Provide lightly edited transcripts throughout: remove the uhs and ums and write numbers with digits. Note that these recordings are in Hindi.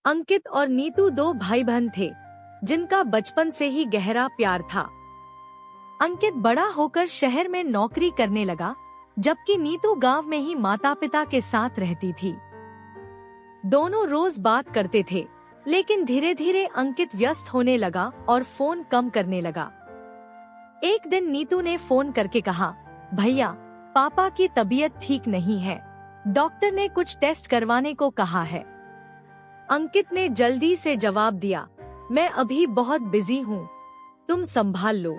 अंकित और नीतू दो भाई बहन थे जिनका बचपन से ही गहरा प्यार था। अंकित बड़ा होकर शहर में नौकरी करने लगा, जबकि नीतू गांव में ही माता पिता के साथ रहती थी। दोनों रोज बात करते थे, लेकिन धीरे धीरे अंकित व्यस्त होने लगा और फोन कम करने लगा। एक दिन नीतू ने फोन करके कहा, भैया, पापा की तबीयत ठीक नहीं है, डॉक्टर ने कुछ टेस्ट करवाने को कहा है। अंकित ने जल्दी से जवाब दिया, मैं अभी बहुत बिजी हूँ, तुम संभाल लो।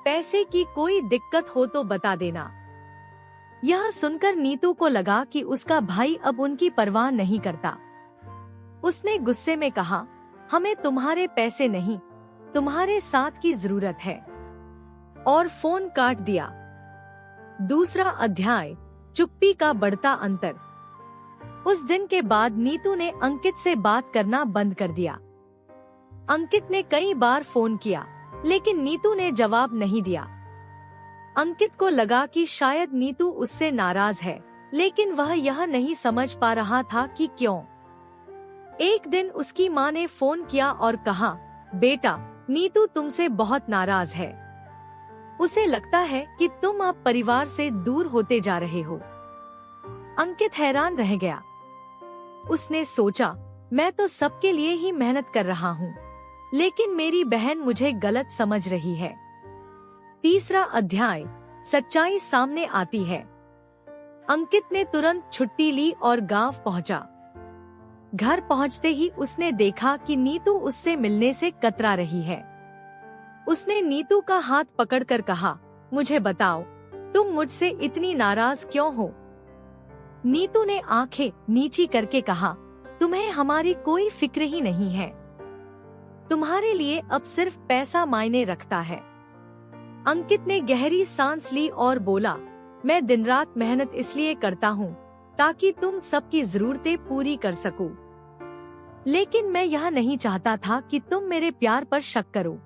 पैसे की कोई दिक्कत हो तो बता देना। यह सुनकर नीतू को लगा कि उसका भाई अब उनकी परवाह नहीं करता। उसने गुस्से में कहा, हमें तुम्हारे पैसे नहीं, तुम्हारे साथ की जरूरत है, और फोन काट दिया। दूसरा अध्याय, चुप्पी का बढ़ता अंतर। उस दिन के बाद नीतू ने अंकित से बात करना बंद कर दिया। अंकित ने कई बार फोन किया, लेकिन नीतू ने जवाब नहीं दिया। अंकित को लगा कि शायद नीतू उससे नाराज है, लेकिन वह यह नहीं समझ पा रहा था कि क्यों। एक दिन उसकी माँ ने फोन किया और कहा, बेटा, नीतू तुमसे बहुत नाराज है। उसे लगता है कि तुम अब परिवार से दूर होते जा रहे हो। अंकित हैरान रह गया। उसने सोचा, मैं तो सबके लिए ही मेहनत कर रहा हूँ, लेकिन मेरी बहन मुझे गलत समझ रही है। तीसरा अध्याय, सच्चाई सामने आती है। अंकित ने तुरंत छुट्टी ली और गांव पहुंचा। घर पहुंचते ही उसने देखा कि नीतू उससे मिलने से कतरा रही है। उसने नीतू का हाथ पकड़कर कहा, मुझे बताओ, तुम मुझसे इतनी नाराज क्यों हो? नीतू ने आंखें नीची करके कहा, तुम्हें हमारी कोई फिक्र ही नहीं है। तुम्हारे लिए अब सिर्फ पैसा मायने रखता है। अंकित ने गहरी सांस ली और बोला, मैं दिन रात मेहनत इसलिए करता हूँ ताकि तुम सबकी जरूरतें पूरी कर सको, लेकिन मैं यह नहीं चाहता था कि तुम मेरे प्यार पर शक करो।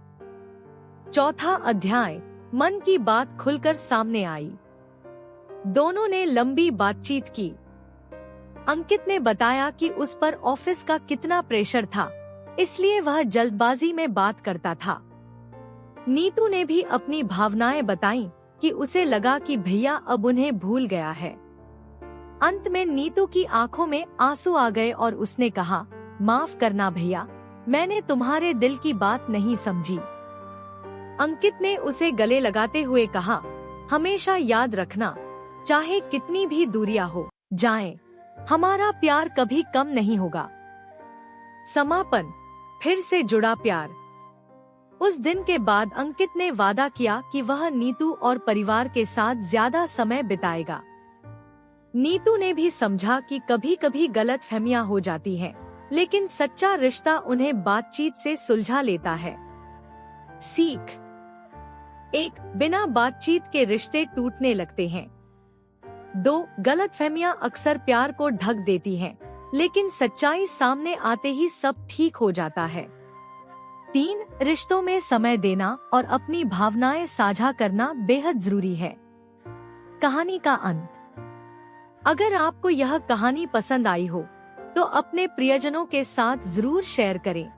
चौथा अध्याय, मन की बात खुलकर सामने आई। दोनों ने लंबी बातचीत की। अंकित ने बताया कि उस पर ऑफिस का कितना प्रेशर था, इसलिए वह जल्दबाजी में बात करता था। नीतू ने भी अपनी भावनाएं बताईं कि उसे लगा कि भैया अब उन्हें भूल गया है। अंत में नीतू की आंखों में आंसू आ गए और उसने कहा, माफ करना भैया, मैंने तुम्हारे दिल की बात नहीं समझी। अंकित ने उसे गले लगाते हुए कहा, हमेशा याद रखना, चाहे कितनी भी दूरियां हो जाएं, हमारा प्यार कभी कम नहीं होगा। समापन, फिर से जुड़ा प्यार। उस दिन के बाद अंकित ने वादा किया कि वह नीतू और परिवार के साथ ज्यादा समय बिताएगा। नीतू ने भी समझा कि कभी कभी गलतफहमियां हो जाती हैं, लेकिन सच्चा रिश्ता उन्हें बातचीत से सुलझा लेता है। सीख 1, बिना बातचीत के रिश्ते टूटने लगते हैं। 2, गलतफहमियां अक्सर प्यार को ढक देती हैं, लेकिन सच्चाई सामने आते ही सब ठीक हो जाता है। 3, रिश्तों में समय देना और अपनी भावनाएं साझा करना बेहद जरूरी है। कहानी का अंत। अगर आपको यह कहानी पसंद आई हो, तो अपने प्रियजनों के साथ जरूर शेयर करें।